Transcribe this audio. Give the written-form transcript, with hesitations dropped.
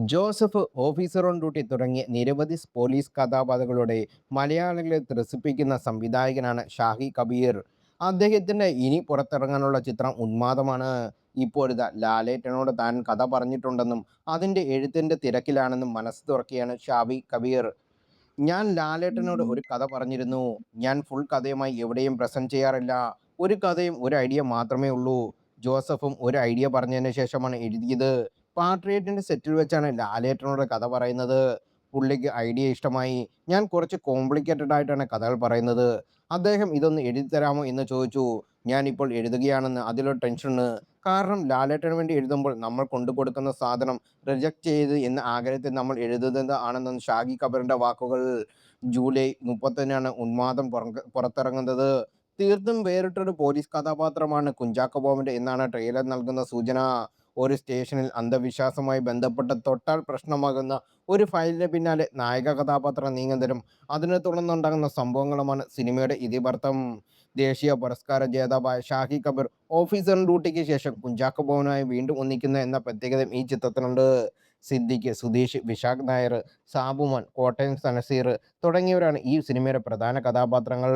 Joseph, officer on duty തുടങ്ങിയ നിരവധി police കഥാപാത്രങ്ങളുടെ മലയാളികളെ ത്രസിപ്പിക്കുന്ന സംവിധായകനാണ് ഷാഹി കബീർ. അദ്ദേഹത്തിന്റെ ഇനി പുറത്തിറങ്ങാനുള്ള ചിത്രം ഉന്മാദമാണ്. ഇപ്പോഴിതാ ലാലേട്ടനോട് താൻ കഥ പറഞ്ഞിട്ടുണ്ടെന്നും അതിന്റെ എഴുത്തിന്റെ തിരക്കിലാണെന്നും മനസ്സ് തുറക്കുകയാണ് ഷാഹി കബീർ. ഞാൻ ലാലേട്ടനോട് ഒരു കഥ പറഞ്ഞിരുന്നു. ഞാൻ ഫുൾ കഥയുമായി എവിടെയും പ്രസന്റ് ചെയ്യാറില്ല. ഒരു കഥയും ഒരു ഐഡിയ മാത്രമേ ഉള്ളൂ. ജോസഫും ഒരു ഐഡിയ പറഞ്ഞതിന് ശേഷമാണ് എഴുതിയത്. പാട്രിയറ്റിന്റെ സെറ്റിൽ വെച്ചാണ് ലാലേട്ടനോട് കഥ പറയുന്നത്. പുള്ളിക്ക് ഐഡിയ ഇഷ്ടമായി. ഞാൻ കുറച്ച് കോംപ്ലിക്കേറ്റഡ് ആയിട്ടാണ് കഥകൾ പറയുന്നത്. അദ്ദേഹം ഇതൊന്ന് എഴുതി തരാമോ എന്ന് ചോദിച്ചു. ഞാൻ ഇപ്പോൾ എഴുതുകയാണെന്ന് അതിലൊരു ടെൻഷനുണ്ട്. കാരണം ലാലേട്ടന് വേണ്ടി എഴുതുമ്പോൾ നമ്മൾ കൊണ്ടുകൊടുക്കുന്ന സാധനം റിജക്റ്റ് ചെയ്ത് എന്ന ആഗ്രഹത്തിൽ നമ്മൾ എഴുതുന്നത് ആണെന്നാണ് ഷാഹി കബീറിന്റെ വാക്കുകൾ. ജൂലൈ 30-നാണ് ഉന്മാദം പുറത്തിറങ്ങുന്നത്. തീർത്തും വേറിട്ടൊരു പോലീസ് കഥാപാത്രമാണ് കുഞ്ചാക്കോ ബോബന്റെ എന്നാണ് ട്രെയിലർ നൽകുന്ന സൂചന. ഒരു സ്റ്റേഷനിൽ അന്ധവിശ്വാസവുമായി ബന്ധപ്പെട്ട് തൊട്ടാൽ പ്രശ്നമാകുന്ന ഒരു ഫയലിന് പിന്നാലെ നായക കഥാപാത്രം നീങ്ങുന്നതും അതിനെ തുടർന്നുണ്ടാകുന്ന സംഭവങ്ങളുമാണ് സിനിമയുടെ ഇതിവൃത്തം. ദേശീയ പുരസ്കാര ജേതാവായ ഷാഹി കബീർ ഓഫീസർ ഡ്യൂട്ടിക്ക് ശേഷം കുഞ്ചാക്കോ ബോബനുമായി വീണ്ടും ഒന്നിക്കുന്ന എന്ന പ്രത്യേകതയും ഈ ചിത്രത്തിനുണ്ട്. സിദ്ദിഖ്, സുധീഷ്, വിശാഖ് നായർ, സാബുമാൻ, കോട്ടയം തനസീർ തുടങ്ങിയവരാണ് ഈ സിനിമയുടെ പ്രധാന കഥാപാത്രങ്ങൾ.